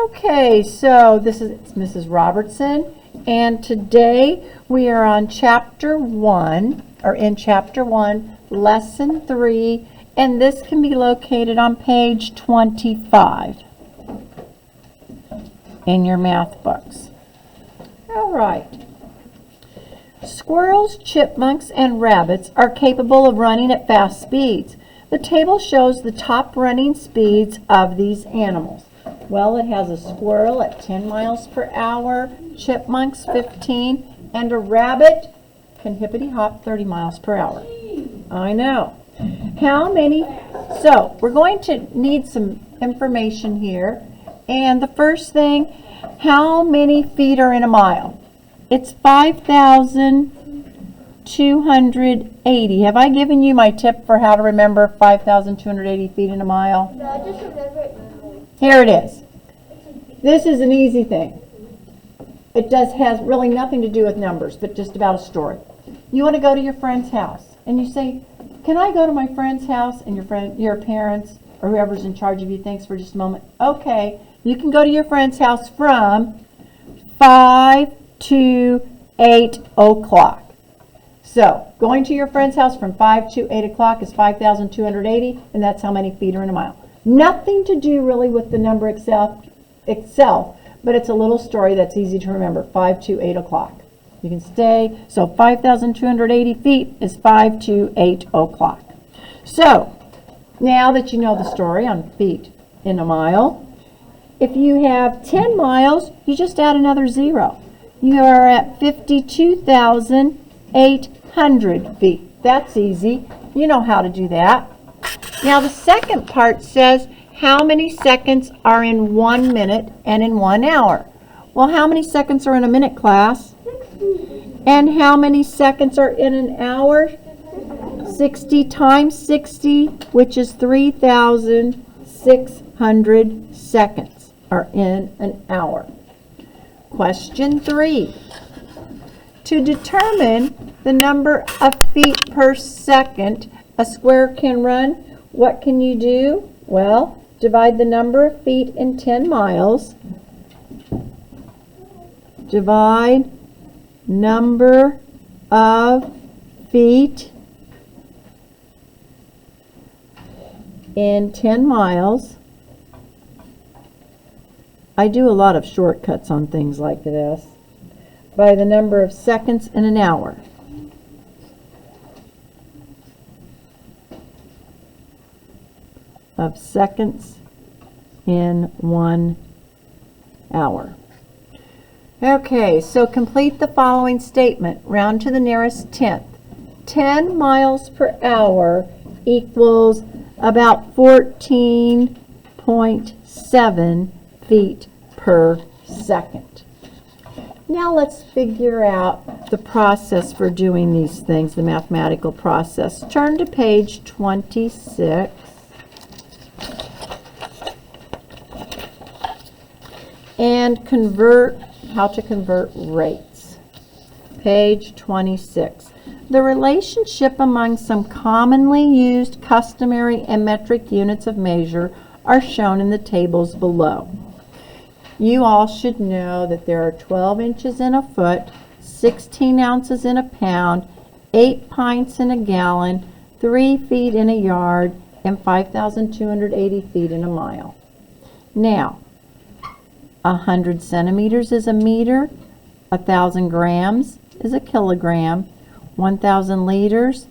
Okay, so this is Mrs. Robertson, and today we are on Chapter 1, or in Chapter 1, Lesson 3, and this can be located on page 25 in your math books. All right. Squirrels, chipmunks, and rabbits are capable of running at fast speeds. The table shows the top running speeds of these animals. Well, it has a squirrel at 10 miles per hour, chipmunks 15, and a rabbit can hippity hop 30 miles per hour. I know. How many? So we're going to need some information here. And the first thing, how many feet are in a mile? It's 5,280. Have I given you my tip for how to remember 5,280 feet in a mile? No, I just remember it. Here it is. This is an easy thing. It has really nothing to do with numbers, but just about a story. You want to go to your friend's house, and you say, "Can I go to my friend's house?" And your parents or whoever's in charge of you thinks for just a moment, "Okay, you can go to your friend's house from 5 to 8 o'clock." So, going to your friend's house from 5 to 8 o'clock is 5,280, and that's how many feet are in a mile. Nothing to do really with the number itself, but it's a little story that's easy to remember, 5 to 8 o'clock. You can stay, so 5,280 feet is 5 to 8 o'clock. So, now that you know the story on feet in a mile, if you have 10 miles, you just add another zero. You are at 52,800 feet. That's easy. You know how to do that. Now the second part says how many seconds are in 1 minute and in 1 hour. Well, how many seconds are in a minute, class? 60. And how many seconds are in an hour? 60 times 60, which is 3,600 seconds are in an hour. Question 3. To determine the number of feet per second a square can run, what can you do? Well, divide the number of feet in 10 miles. Divide number of feet in 10 miles. I do a lot of shortcuts on things like this. By the number of seconds in an hour. Of seconds in 1 hour. Okay, so complete the following statement. Round to the nearest tenth. 10 miles per hour equals about 14.7 feet per second. Now let's figure out the process for doing these things, the mathematical process. Turn to page 26. And how to convert rates. Page 26. The relationship among some commonly used customary and metric units of measure are shown in the tables below. You all should know that there are 12 inches in a foot, 16 ounces in a pound, 8 pints in a gallon, 3 feet in a yard, and 5,280 feet in a mile. Now, 100 centimeters is a meter, 1,000 grams is a kilogram, 1,000 liters,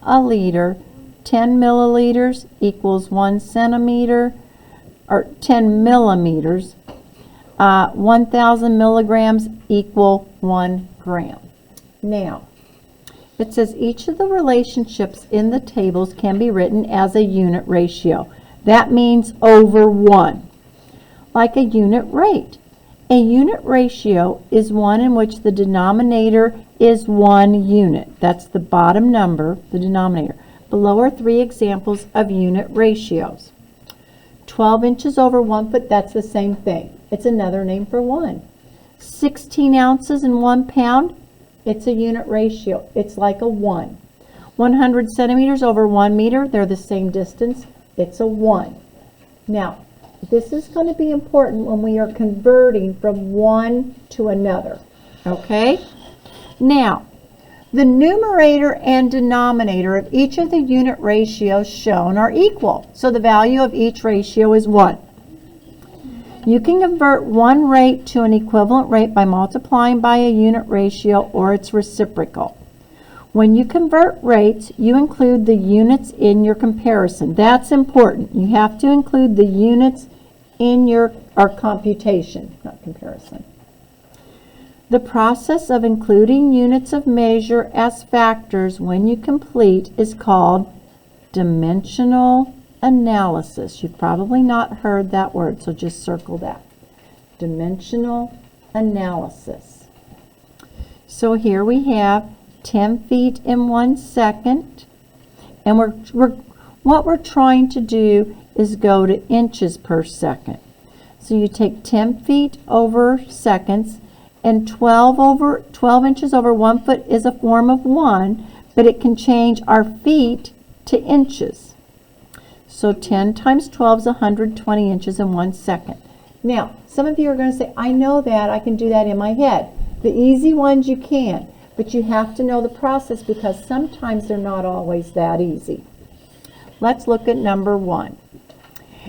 a liter, 10 milliliters equals 1 centimeter, or 10 millimeters, 1,000 milligrams equal 1 gram. Now, it says each of the relationships in the tables can be written as a unit ratio. That means over 1. Like a unit rate. A unit ratio is one in which the denominator is 1 unit. That's the bottom number, the denominator. Below are 3 examples of unit ratios. 12 inches over 1 foot, that's the same thing. It's another name for 1. 16 ounces in 1 pound, it's a unit ratio. It's like a 1. 100 centimeters over 1 meter, they're the same distance. It's a 1. Now, this is going to be important when we are converting from one to another. Okay? Now, the numerator and denominator of each of the unit ratios shown are equal. So the value of each ratio is 1. You can convert one rate to an equivalent rate by multiplying by a unit ratio or its reciprocal. When you convert rates, you include the units in your comparison. That's important. You have to include the units in your computation, not comparison. The process of including units of measure as factors when you complete is called dimensional analysis. You've probably not heard that word, so just circle that. Dimensional analysis. So here we have 10 feet in 1 second, and what we're trying to do is go to inches per second. So you take 10 feet over seconds, and 12 inches over 1 foot is a form of 1, but it can change our feet to inches. So 10 times 12 is 120 inches in 1 second. Now, some of you are going to say, I know that, I can do that in my head. The easy ones you can, but you have to know the process because sometimes they're not always that easy. Let's look at number 1.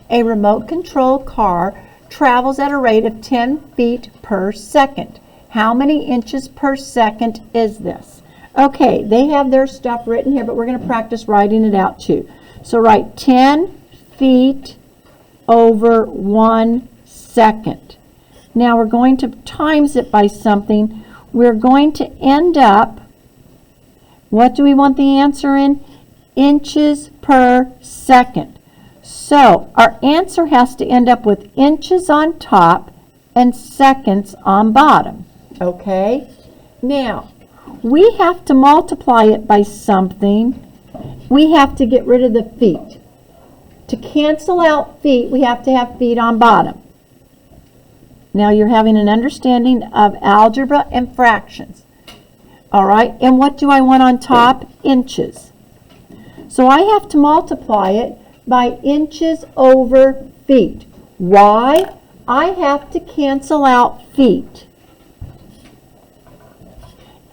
A remote control car travels at a rate of 10 feet per second. How many inches per second is this? Okay, they have their stuff written here, but we're going to practice writing it out too. So write 10 feet over 1 second. Now we're going to times it by something. We're going to end up, what do we want the answer in? Inches per second. So our answer has to end up with inches on top and seconds on bottom. Okay? Now, we have to multiply it by something. We have to get rid of the feet. To cancel out feet, we have to have feet on bottom. Now you're having an understanding of algebra and fractions. All right, and what do I want on top? Inches. So I have to multiply it by inches over feet. Why? I have to cancel out feet.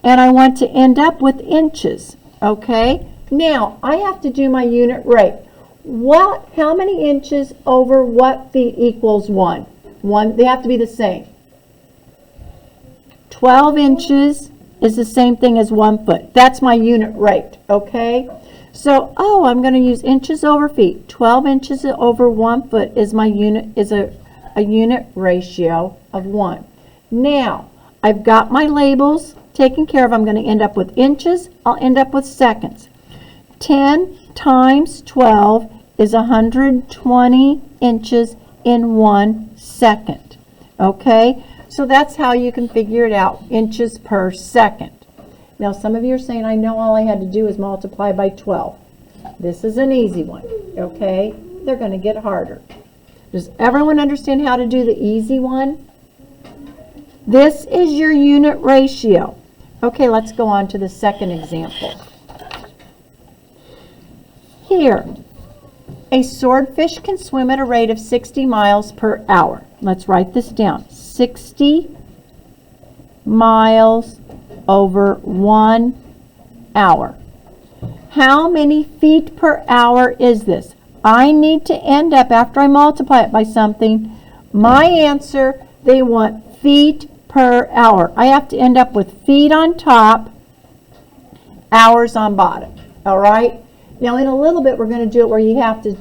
And I want to end up with inches. Okay? Now, I have to do my unit rate. How many inches over what feet equals 1? They have to be the same. 12 inches is the same thing as 1 foot. That's my unit rate, okay? So, I'm going to use inches over feet. 12 inches over 1 foot is my unit, is a unit ratio of 1. Now, I've got my labels taken care of. I'm going to end up with inches. I'll end up with seconds. 10 times 12 is 120 inches in 1 second. Okay? So that's how you can figure it out, inches per second. Now, some of you are saying, I know all I had to do is multiply by 12. This is an easy one, okay? They're going to get harder. Does everyone understand how to do the easy one? This is your unit ratio. Okay, let's go on to the second example. Here, a swordfish can swim at a rate of 60 miles per hour. Let's write this down. 60 miles over 1 hour. How many feet per hour is this? I need to end up, after I multiply it by something, my answer, they want feet per hour. I have to end up with feet on top, hours on bottom. All right? Now, in a little bit, we're going to do it where you have to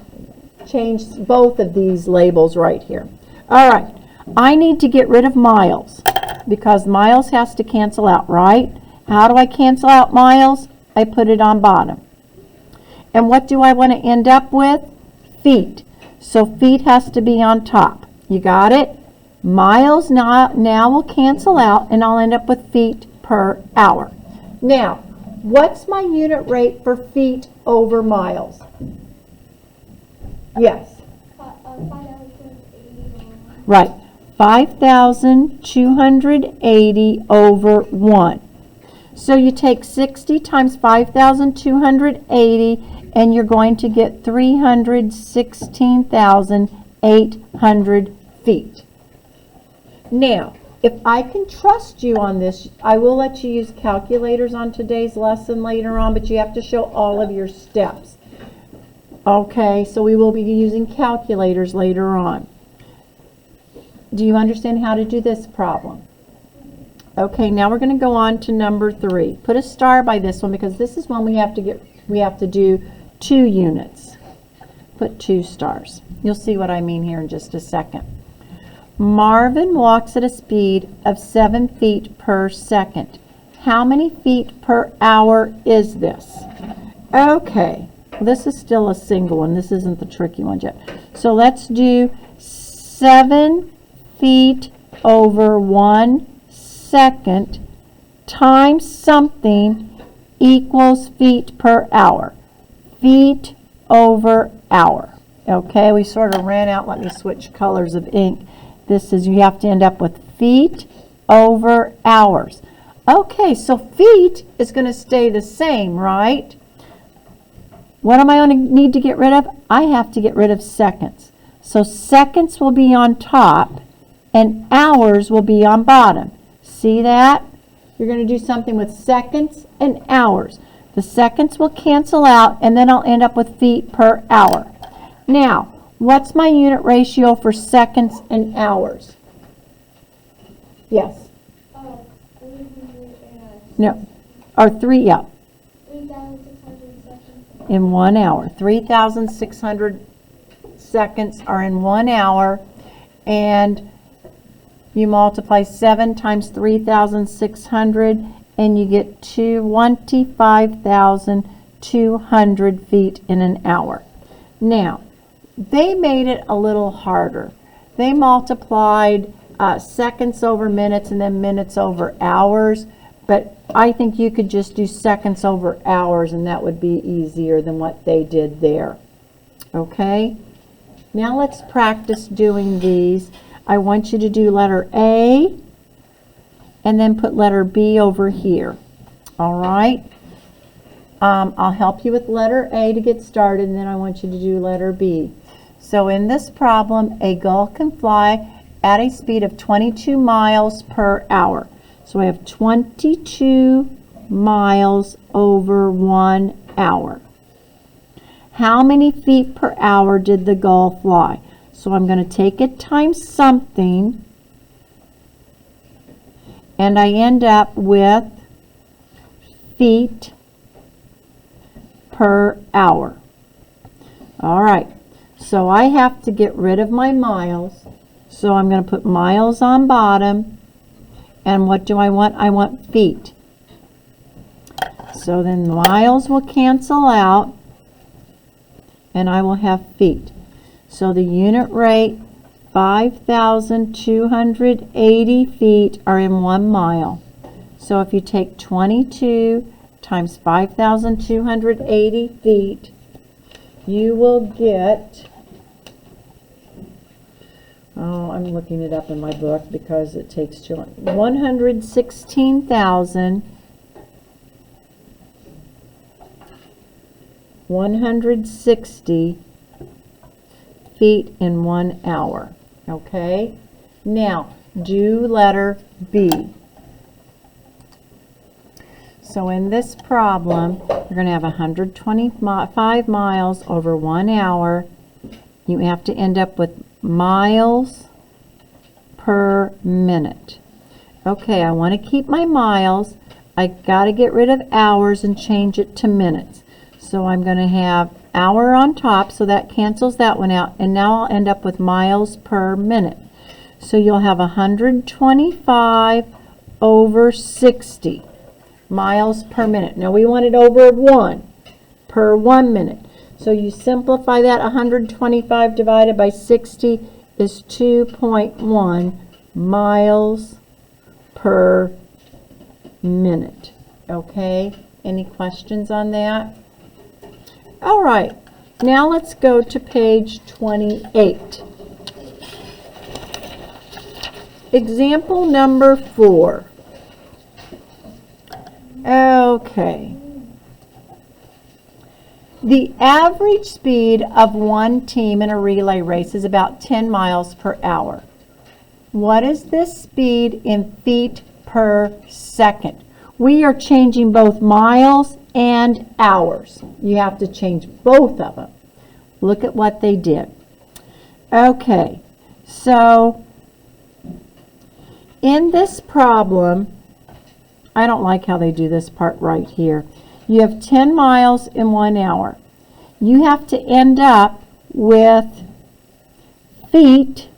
change both of these labels right here. All right. I need to get rid of miles because miles has to cancel out, right? How do I cancel out miles? I put it on bottom. And what do I want to end up with? Feet. So feet has to be on top. You got it? Miles now will cancel out, and I'll end up with feet per hour. Now, what's my unit rate for feet over miles? Yes. 5,280. Right. 5,280 over 1. So you take 60 times 5,280, and you're going to get 316,000 800 feet. Now, if I can trust you on this, I will let you use calculators on today's lesson later on, but you have to show all of your steps. Okay, so we will be using calculators later on. Do you understand how to do this problem? Okay, now we're going to go on to number 3. Put a star by this one because this is one we have to do 2 units. Put 2 stars. You'll see what I mean here in just a second. Marvin walks at a speed of 7 feet per second. How many feet per hour is this? Okay, this is still a single one. This isn't the tricky one yet. So let's do 7 feet over 1 second times something equals feet per hour. Feet over hour. Okay, we sort of ran out. Let me switch colors of ink. This is, you have to end up with feet over hours. Okay, so feet is going to stay the same, right? What am I going to need to get rid of? I have to get rid of seconds. So seconds will be on top and hours will be on bottom. See that? You're going to do something with seconds and hours. The seconds will cancel out and then I'll end up with feet per hour. Now, what's my unit ratio for seconds and hours? Yes. 300 No. Or 3, yeah. 3,600 seconds. In 1 hour. 3,600 seconds are in 1 hour. And you multiply 7 times 3,600 and you get 25,200 feet in an hour. Now, they made it a little harder. They multiplied seconds over minutes and then minutes over hours, but I think you could just do seconds over hours and that would be easier than what they did there. Okay? Now let's practice doing these. I want you to do letter A and then put letter B over here. All right? I'll help you with letter A to get started, and then I want you to do letter B. So in this problem, a gull can fly at a speed of 22 miles per hour. So I have 22 miles over 1 hour. How many feet per hour did the gull fly? So I'm going to take it times something, and I end up with feet per hour. All right, so I have to get rid of my miles. So I'm going to put miles on bottom. And what do I want? I want feet. So then miles will cancel out, and I will have feet. So the unit rate, 5,280 feet are in 1 mile. So if you take 22 times 5,280 feet, you will get, oh, I'm looking it up in my book because it takes too long, 116 feet in 1 hour. Okay? Now, do letter B. So in this problem, you're going to have 125 miles over 1 hour. You have to end up with miles per minute. Okay, I want to keep my miles. I got to get rid of hours and change it to minutes. So I'm going to have hour on top, so that cancels that one out, and now I'll end up with miles per minute. So you'll have 125 over 60 miles per minute. Now we want it over 1 per 1 minute. So you simplify that. 125 divided by 60 is 2.1 miles per minute. Okay, any questions on that? All right, now let's go to page 28. Example number 4. Okay. The average speed of one team in a relay race is about 10 miles per hour. What is this speed in feet per second? We are changing both miles and hours. You have to change both of them. Look at what they did. Okay, so in this problem, I don't like how they do this part right here. You have 10 miles in 1 hour. You have to end up with feet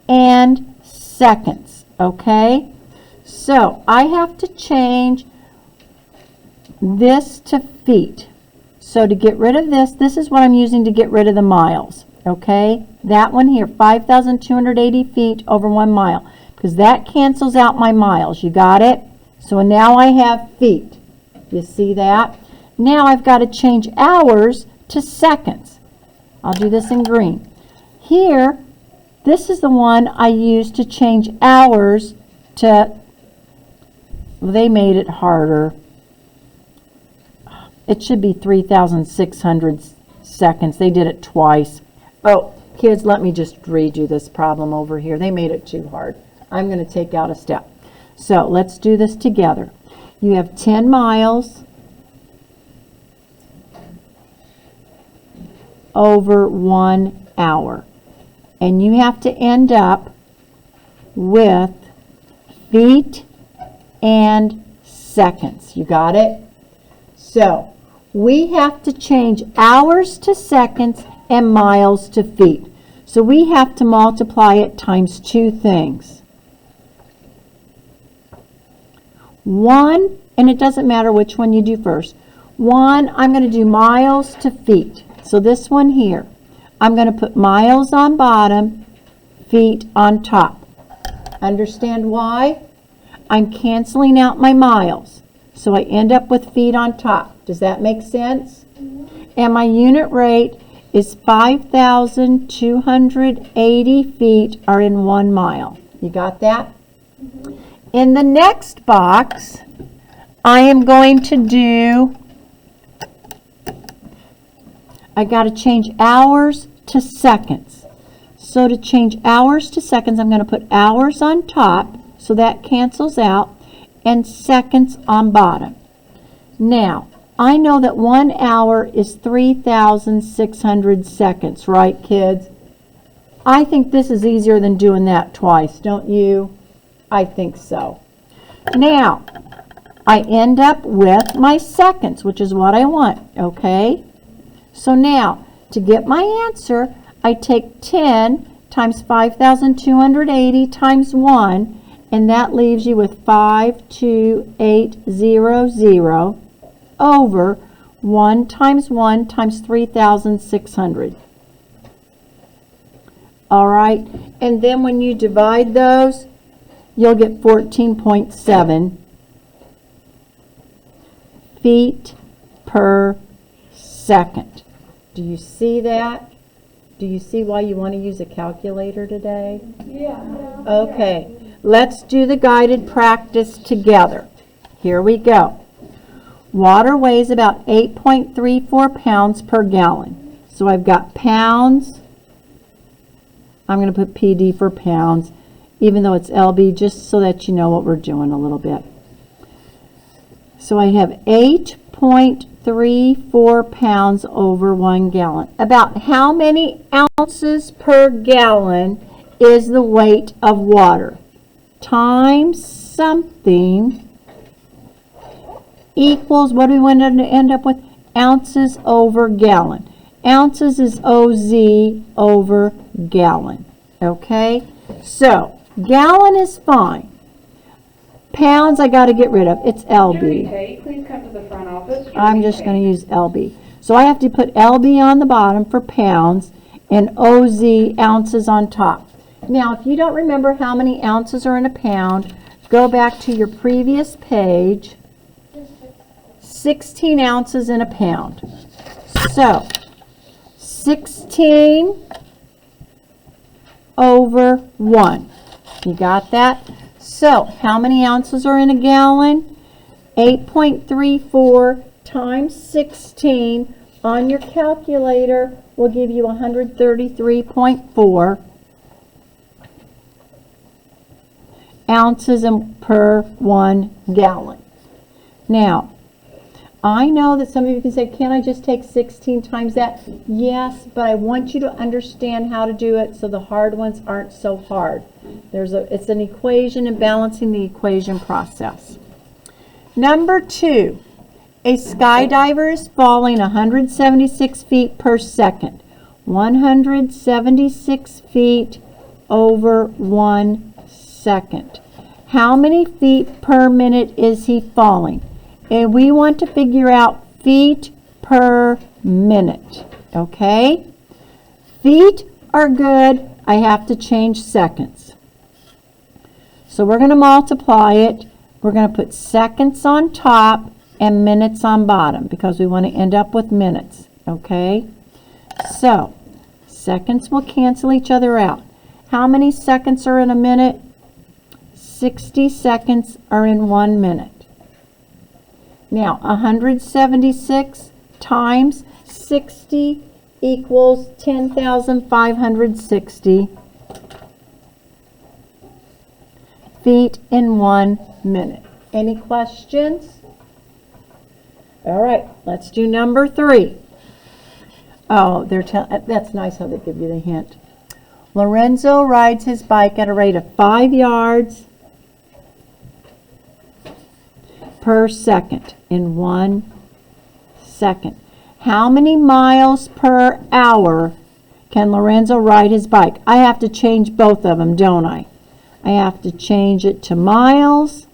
and seconds, okay? So I have to change this to feet. So to get rid of this, this is what I'm using to get rid of the miles, okay? That one here, 5,280 feet over 1 mile, because that cancels out my miles. You got it? So now I have feet. You see that? Now I've got to change hours to seconds. I'll do this in green. Here, this is the one I used to change hours to, well, they made it harder. It should be 3,600 seconds. They did it twice. Oh, kids, let me just redo this problem over here. They made it too hard. I'm going to take out a step. So let's do this together. You have 10 miles over 1 hour. And you have to end up with feet and seconds. You got it? So we have to change hours to seconds and miles to feet. So we have to multiply it times two things. One, and it doesn't matter which one you do first. One, I'm going to do miles to feet. So this one here, I'm going to put miles on bottom, feet on top. Understand why? I'm canceling out my miles. So I end up with feet on top. Does that make sense? And my unit rate is 5,280 feet are in 1 mile. You got that? In the next box, I am going to do, I got to change hours to seconds. So to change hours to seconds, I'm going to put hours on top, so that cancels out, and seconds on bottom. Now, I know that 1 hour is 3,600 seconds, right, kids? I think this is easier than doing that twice, don't you? I think so. Now, I end up with my seconds, which is what I want, okay? So now, to get my answer, I take 10 times 5,280 times 1, and that leaves you with 52800 over 1 times 3,600. All right, and then when you divide those, you'll get 14.7 feet per second. Do you see that? Do you see why you want to use a calculator today? Yeah. Okay, let's do the guided practice together. Here we go. Water weighs about 8.34 pounds per gallon. So I've got pounds. I'm going to put PD for pounds, even though it's LB, just so that you know what we're doing a little bit. So I have 8.34 pounds over 1 gallon. About how many ounces per gallon is the weight of water? Times something equals, what do we want to end up with? Ounces over gallon. Ounces is OZ over gallon. Okay? So, gallon is fine. Pounds I got to get rid of. It's LB. Kate, please come to the front office. I'm just going to use LB. So I have to put LB on the bottom for pounds and OZ, ounces, on top. Now, if you don't remember how many ounces are in a pound, go back to your previous page. 16 ounces in a pound. So, 16 over 1. You got that? So, how many ounces are in a gallon? 8.34 times 16 on your calculator will give you 133.4 ounces per 1 gallon. Now, I know that some of you can say, can't I just take 16 times that? Yes, but I want you to understand how to do it so the hard ones aren't so hard. It's an equation and balancing the equation process. Number 2, a skydiver is falling 176 feet per second. 176 feet over 1 second. How many feet per minute is he falling? And we want to figure out feet per minute, okay? Feet are good. I have to change seconds. So we're going to multiply it. We're going to put seconds on top and minutes on bottom because we want to end up with minutes, okay? So seconds will cancel each other out. How many seconds are in a minute? 60 seconds are in 1 minute. Now, 176 times 60 equals 10,560 feet in 1 minute. Any questions? All right, let's do number 3. Oh, that's nice how they give you the hint. Lorenzo rides his bike at a rate of 5 yards per second in 1 second. How many miles per hour can Lorenzo ride his bike? I have to change both of them, don't I? I have to change it to miles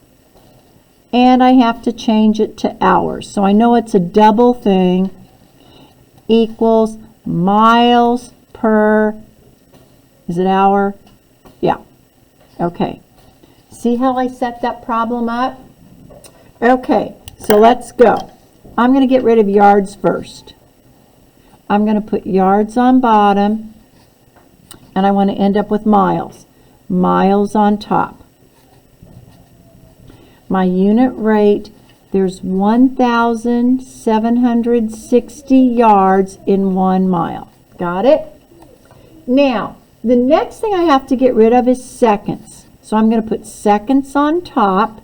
and I have to change it to hours. So I know it's a double thing. Equals miles per, is it hour? Yeah. Okay. See how I set that problem up? Okay, so let's go. I'm going to get rid of yards first. I'm going to put yards on bottom, and I want to end up with miles. Miles on top. My unit rate, there's 1,760 yards in 1 mile. Got it? Now, the next thing I have to get rid of is seconds. So I'm going to put seconds on top.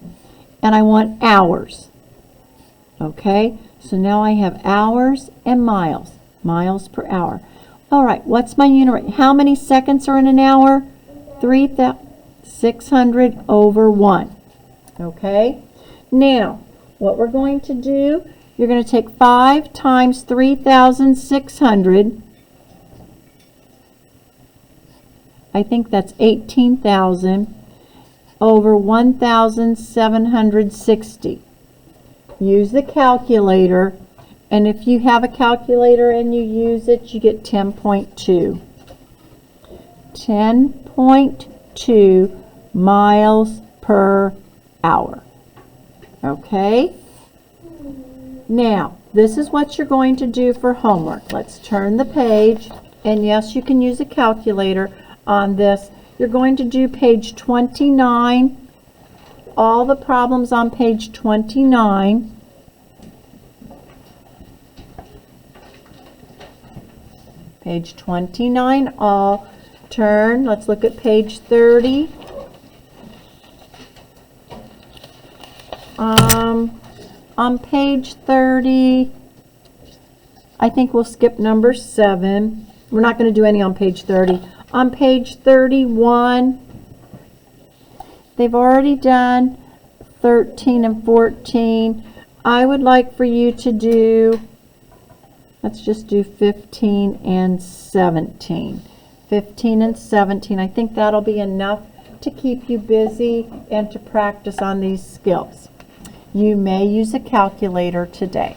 And I want hours. Okay, so now I have hours and miles. Miles per hour. All right, what's my unit rate? How many seconds are in an hour? 3,600 over 1. Okay, now what we're going to do, you're going to take 5 times 3,600. I think that's 18,000. Over 1,760. Use the calculator, and if you have a calculator and you use it, you get 10.2. 10.2 miles per hour. Okay? Now, this is what you're going to do for homework. Let's turn the page, and yes, you can use a calculator on this. You're going to do page 29, all the problems on page 29. Page 29, all. Turn, let's look at page 30. On page 30, I think we'll skip number 7. We're not going to do any on page 30. On page 31, they've already done 13 and 14. I would like for you to do, let's just do 15 and 17. 15 and 17. I think that'll be enough to keep you busy and to practice on these skills. You may use a calculator today.